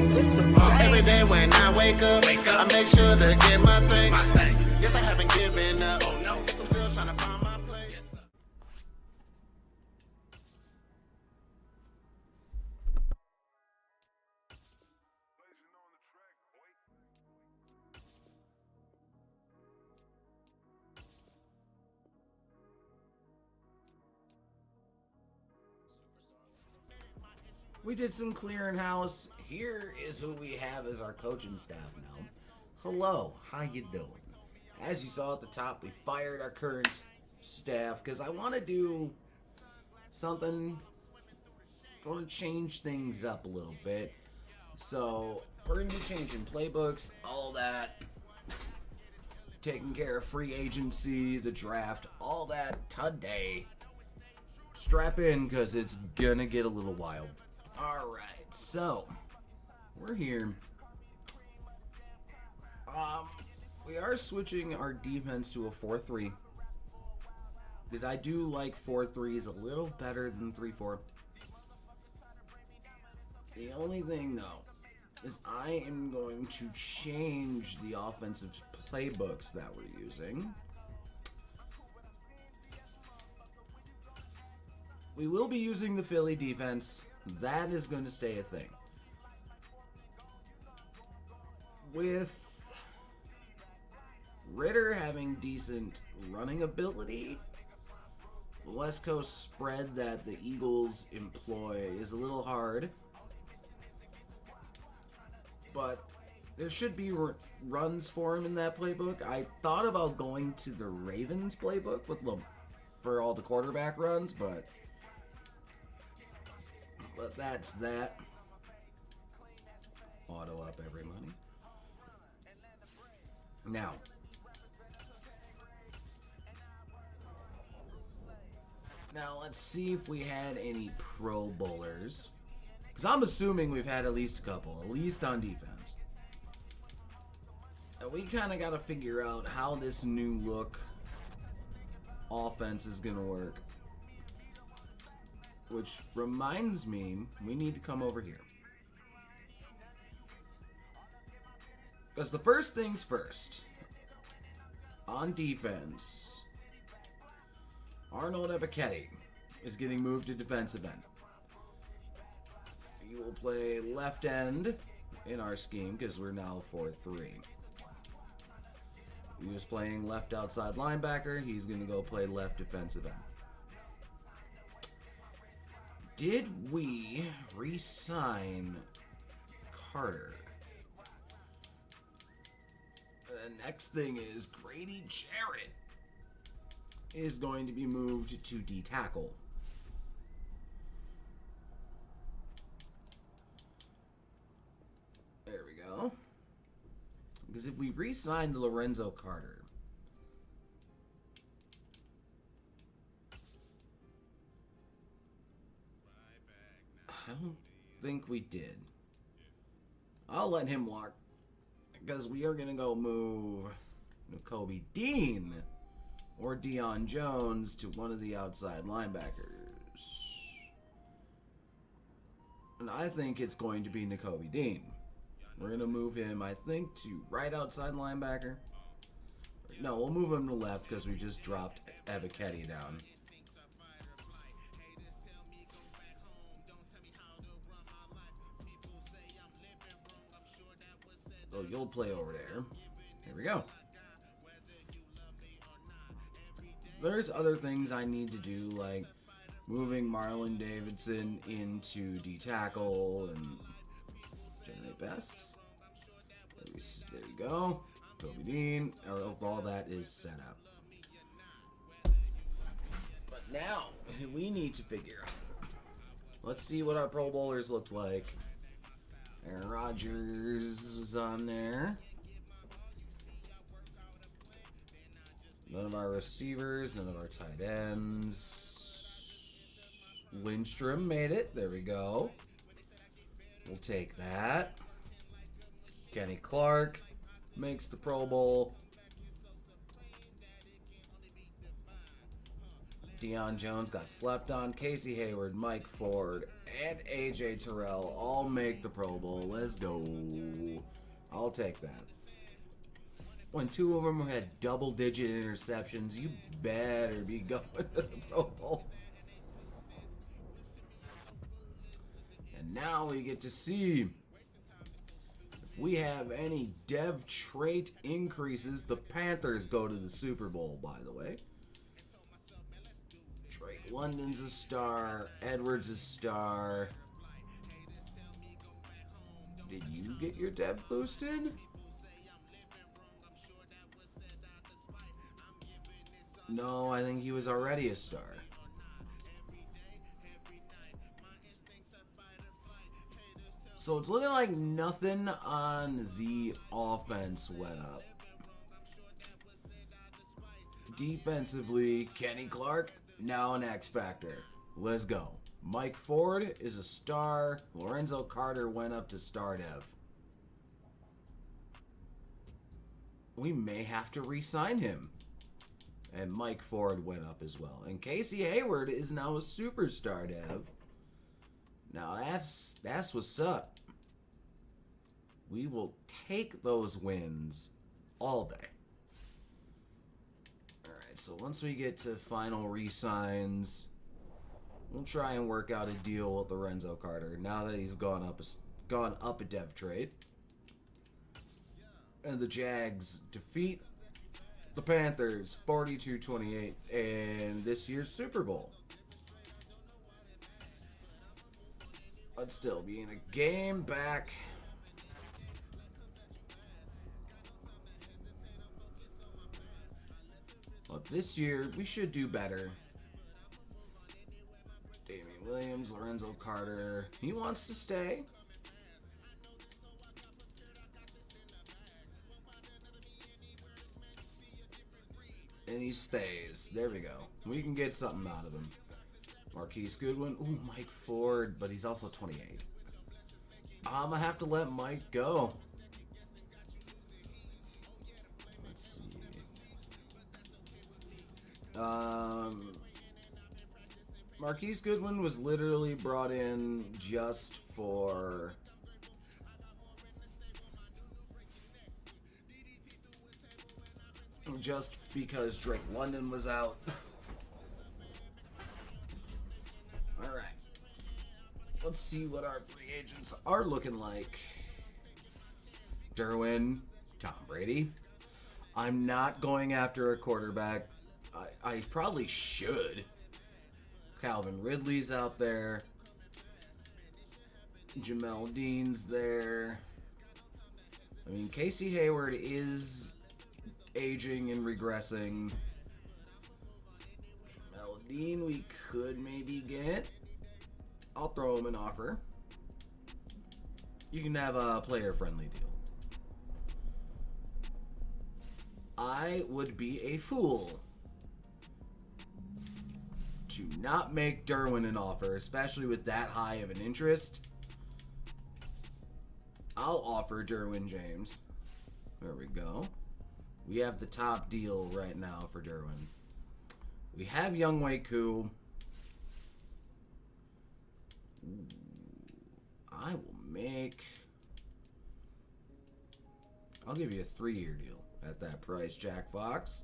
Every day when I wake up, I make sure to get my thanks. Yes, I haven't given up. Oh no, I'm still trying to find my place. We did some clearing house. Here is who we have as our coaching staff now. Hello, how you doing? As you saw at the top, we fired our current staff because I want to do something. I want to change things up a little bit. So we're going to be changing playbooks, all that. Taking care of free agency, the draft, all that today. Strap in because it's going to get a little wild. Alright, so we're here. We are switching our defense to a 4-3 because I do like 4-3s a little better than 3-4. The only thing though is I am going to change the offensive playbooks that we're using. We will be using the Philly defense. That is going to stay a thing. With Ritter having decent running ability, the West Coast spread that the Eagles employ is a little hard. But there should be runs for him in that playbook. I thought about going to the Ravens playbook for all the quarterback runs, but that's that. Auto up every money. Now let's see if we had any Pro Bowlers. Because I'm assuming we've had at least a couple, at least on defense. And we kind of got to figure out how this new look offense is going to work. Which reminds me, we need to come over here. Because the first things first, on defense, Arnold Ebiketie is getting moved to defensive end. He will play left end in our scheme because we're now 4-3. He was playing left outside linebacker. He's going to go play left defensive end. Did we re-sign Carter? The next thing is Grady Jarrett is going to be moved to D-tackle. There we go. Because if we re-sign Lorenzo Carter, I don't think we did. I'll let him walk because we are going to go move Nakobe Dean or Deion Jones to one of the outside linebackers. And I think it's going to be Nakobe Dean. We're going to move him, I think, to right outside linebacker. No, we'll move him to left because we just dropped Ebiketie down. So you'll play over there. There we go. There's other things I need to do, like moving Marlon Davidson into D-tackle and generate best. There you go. Toby Dean. All that is set up. But now, we need to figure out. Let's see what our Pro Bowlers looked like. Aaron Rodgers was on there. None of our receivers, none of our tight ends. Lindstrom made it. There we go. We'll take that. Kenny Clark makes the Pro Bowl. Deion Jones got slept on. Casey Hayward, Mike Ford, and AJ Terrell all make the Pro Bowl. Let's go. I'll take that. When two of them had double-digit interceptions, you better be going to the Pro Bowl. And now we get to see if we have any dev trait increases. The Panthers go to the Super Bowl, by the way. Drake London's a star. Edwards a star. Did you get your dev boosted? No, I think he was already a star. So it's looking like nothing on the offense went up. Defensively, Kenny Clark, now an X Factor. Let's go. Mike Ford is a star. Lorenzo Carter went up to star dev. We may have to re-sign him. And Mike Ford went up as well. And Casey Hayward is now a superstar dev. Now that's what's up. We will take those wins all day. Alright, so once we get to final re-signs, we'll try and work out a deal with Lorenzo Carter now that he's gone up a dev trade. And the Jags defeat the Panthers 42-28 in this year's Super Bowl. But still being a game back. But this year we should do better. Damian Williams, Lorenzo Carter. He wants to stay. And he stays. There we go. We can get something out of him. Marquise Goodwin. Ooh, Mike Ford, but he's also 28. I'm going to have to let Mike go. Let's see. Marquise Goodwin was literally brought in just for... just because Drake London was out. Alright. Let's see what our free agents are looking like. Derwin, Tom Brady. I'm not going after a quarterback. I probably should. Calvin Ridley's out there. Jamel Dean's there. I mean, Casey Hayward is aging and regressing. Jamel Dean we could maybe get. I'll throw him an offer. You can have a player-friendly deal. I would be a fool to not make Derwin an offer, especially with that high of an interest. I'll offer Derwin James. There we go. We have the top deal right now for Derwin. We have Younghoe Koo. I will make... I'll give you a 3-year deal at that price, Jack Fox.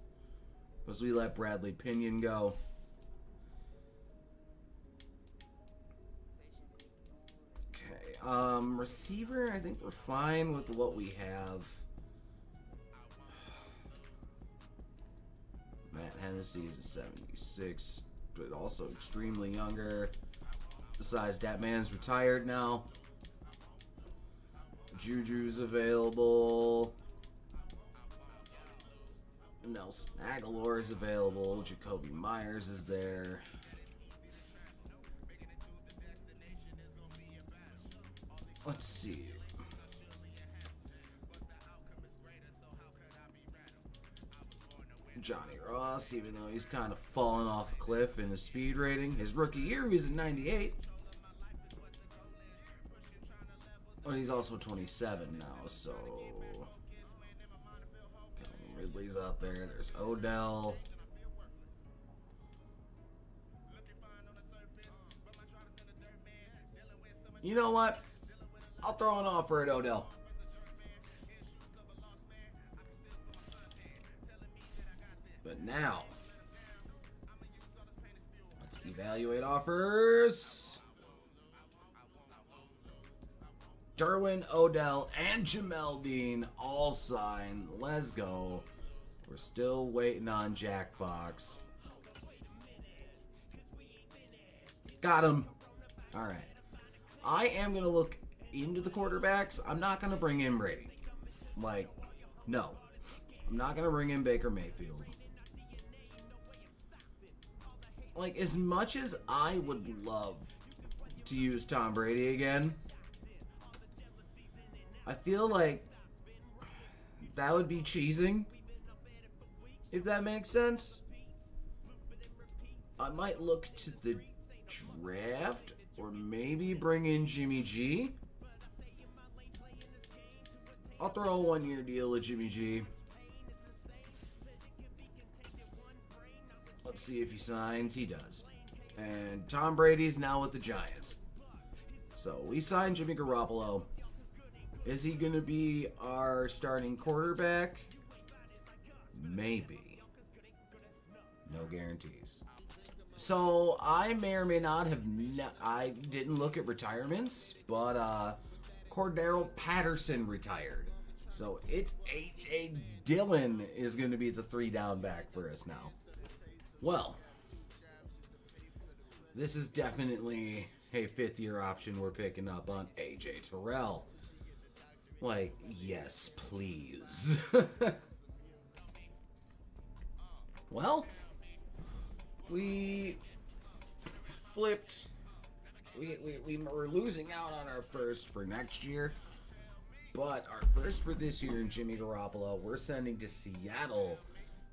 Because we let Bradley Pinion go. Okay, receiver, I think we're fine with what we have. Matt Hennessy is a 76, but also extremely younger. Besides, that man's retired now. Juju's available. Nelson Aguilar is available. Jacoby Myers is there. Let's see. Johnny Ross, even though he's kind of fallen off a cliff in his speed rating. His rookie year, he was at 98. But he's also 27 now, so... Ridley's out there. There's Odell. You know what? I'll throw an offer at Odell. But now, let's evaluate offers. Derwin, Odell, and Jamel Dean all signed. Let's go. We're still waiting on Jack Fox. Got him. All right. I am going to look into the quarterbacks. I'm not going to bring in Brady. Like, no. I'm not going to bring in Baker Mayfield. Like, as much as I would love to use Tom Brady again, I feel like that would be cheesing, if that makes sense. I might look to the draft or maybe bring in Jimmy G. I'll throw a 1-year deal at Jimmy G. Let's see if he signs. He does. And Tom Brady's now with the Giants. So we signed Jimmy Garoppolo. Is he going to be our starting quarterback? Maybe. No guarantees. So I may or may not have... I didn't look at retirements, but Cordero Patterson retired. So it's H.A. Dillon is going to be the 3-down back for us now. Well, this is definitely a 5th-year option we're picking up on A.J. Terrell. Like, yes, please. Well, we flipped. We were losing out on our first for next year. But our first for this year in Jimmy Garoppolo, we're sending to Seattle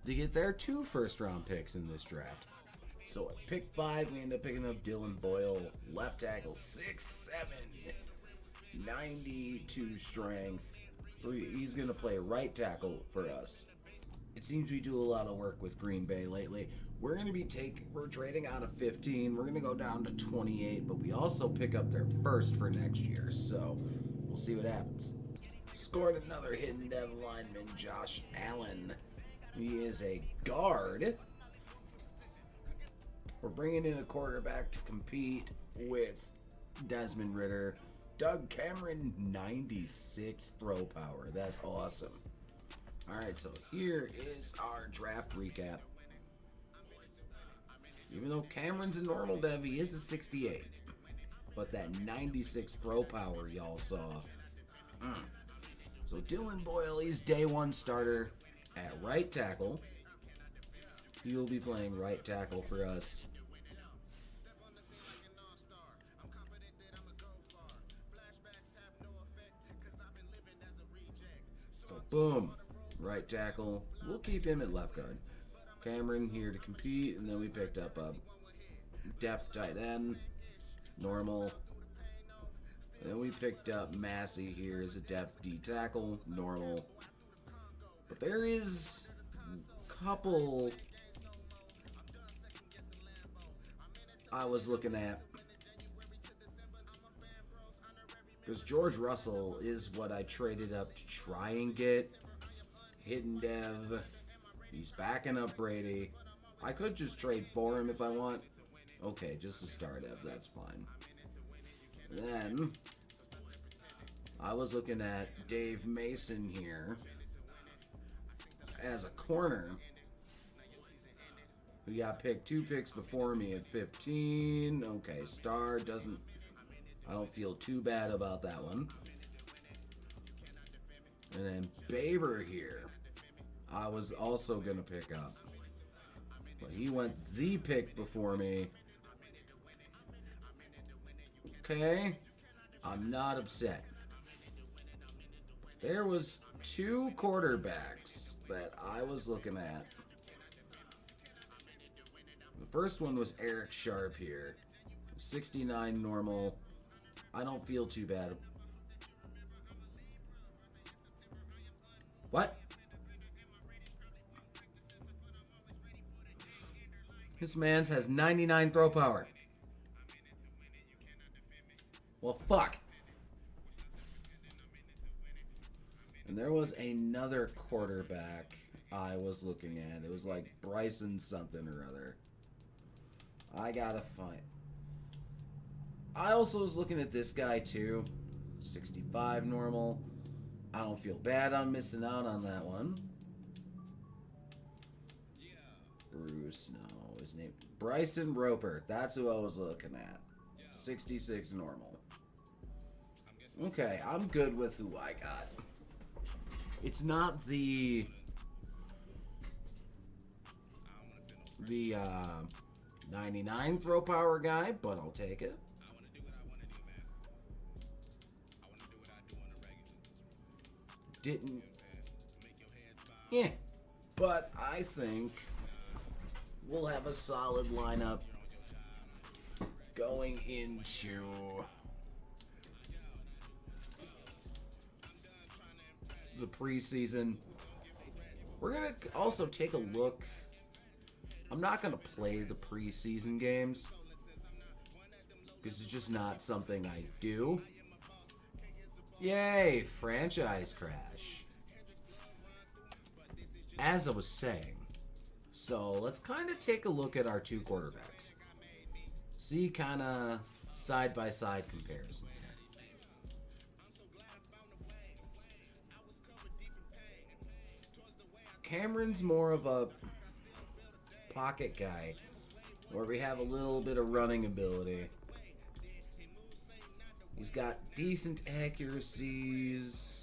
to get their 2 first-round picks in this draft. So at pick 5, we end up picking up Dylan Boyle, left tackle, 6'7", 92 strength. He's going to play right tackle for us. It seems we do a lot of work with Green Bay lately. We're going to be we're trading out of 15. We're going to go down to 28, but we also pick up their first for next year. So we'll see what happens. Scored another hidden dev lineman, Josh Allen. He is a guard. We're bringing in a quarterback to compete with Desmond Ridder. Doug Cameron, 96 throw power. That's awesome. All right, so here is our draft recap. Even though Cameron's a normal dev, he is a 68. But that 96 throw power y'all saw. So Dylan Boyle, he's day 1 starter at right tackle. He will be playing right tackle for us. So boom, right tackle. We'll keep him at left guard. Cameron here to compete, and then we picked up a depth tight end, normal. And then we picked up Massey here as a depth D tackle, normal. But there is a couple I was looking at. Because George Russell is what I traded up to try and get. Hidden dev. He's backing up Brady. I could just trade for him if I want. Okay, just a star dev. That's fine. Then I was looking at Dave Mason here as a corner. Who got picked 2 picks before me at 15. Okay, star doesn't... I don't feel too bad about that one. And then Baber here, I was also going to pick up. But he went the pick before me. Okay. I'm not upset. There was 2 quarterbacks that I was looking at. The first one was Eric Sharp here. 69 normal. I don't feel too bad. What? This man's has 99 throw power. Well, fuck. And there was another quarterback I was looking at. It was like Bryson something or other. I gotta find. I also was looking at this guy too. 65 normal. I don't feel bad on missing out on that one. Bruce, no, his name. Bryson Roper. That's who I was looking at. 66 normal. Okay, I'm good with who I got. It's not the 99 throw power guy, but I'll take it. Didn't. Yeah. But I think we'll have a solid lineup going into the preseason. We're going to also take a look. I'm not going to play the preseason games because it's just not something I do. Yay, franchise crash. As I was saying, so let's kind of take a look at our two quarterbacks. See kind of side-by-side comparison here. Cameron's more of a pocket guy, where we have a little bit of running ability. He's got decent accuracies.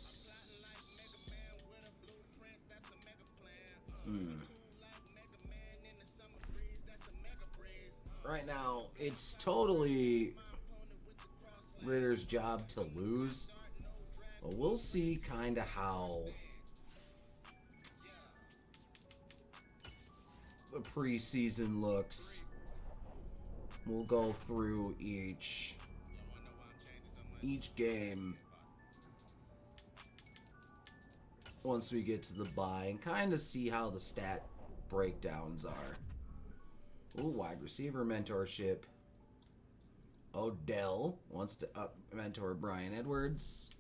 Right now, it's totally Ritter's job to lose. But we'll see kind of how the preseason looks. We'll go through each game once we get to the bye and kind of see how the stat breakdowns are. Ooh, wide receiver mentorship. Odell wants to mentor Brian Edwards.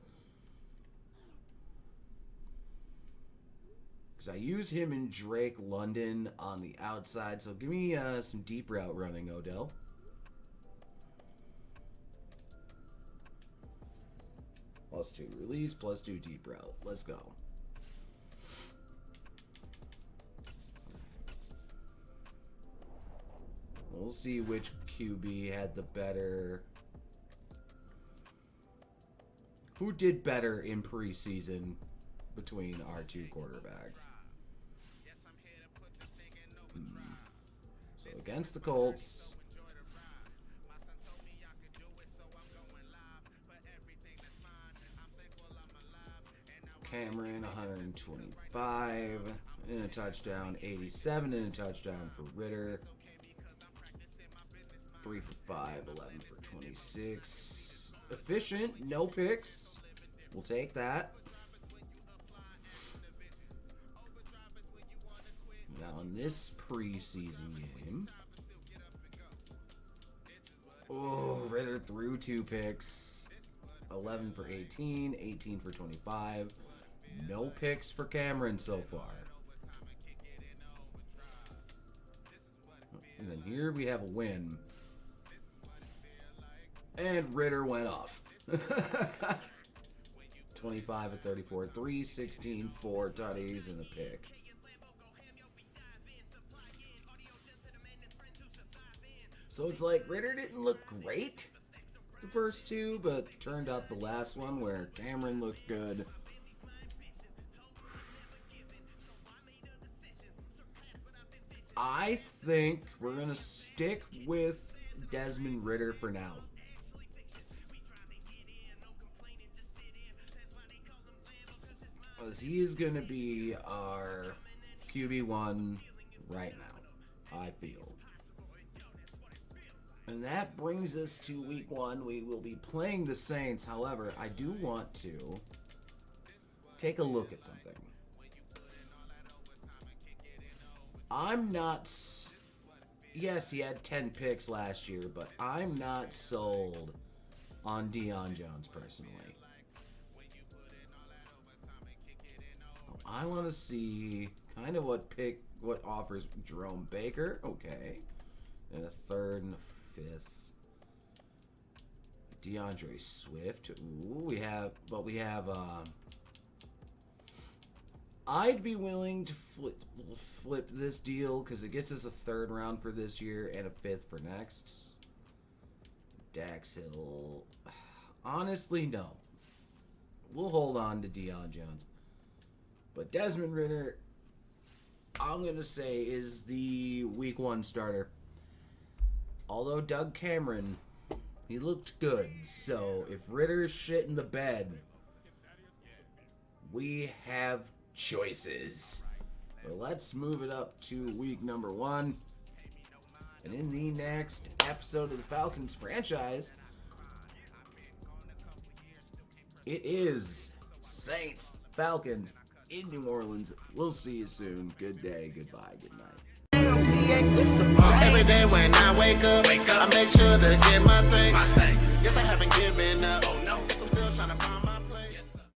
Because I use him and Drake London on the outside. So give me some deep route running, Odell. +2 release, +2 deep route. Let's go. We'll see which QB had the better. Who did better in preseason between our two quarterbacks? So against the Colts. Cameron, 125 in a touchdown, 87 in a touchdown for Ritter. 3 for 5, 11 for 26. Efficient, no picks. We'll take that. Now in this preseason game, Ritter threw 2 picks. 11 for 18, 18 for 25. No picks for Cameron so far. And then here we have a win. And Ritter went off. 25 of 34, 316, 4 tutties, and a pick. So it's like Ritter didn't look great the first two, but turned out the last one where Cameron looked good. I think we're going to stick with Desmond Ritter for now. Because he is going to be our QB1 right now, I feel. And that brings us to week 1. We will be playing the Saints. However, I do want to take a look at something. I'm not... Yes, he had 10 picks last year, but I'm not sold on Deion Jones personally. I want to see kind of what offers Jerome Baker. Okay. And a third and a fifth. DeAndre Swift. Ooh, we have I'd be willing to flip this deal because it gets us a third round for this year and a fifth for next. Dax Hill. Honestly, no. We'll hold on to Deion Jones. But Desmond Ridder, I'm going to say, is the week 1 starter. Although Doug Cameron, he looked good. So if Ritter's shit in the bed, we have choices. But let's move it up to week number 1. And in the next episode of the Falcons franchise, it is Saints Falcons in New Orleans. We'll see you soon. Good day, goodbye, good night. Every day when I wake up, I make sure to get my things.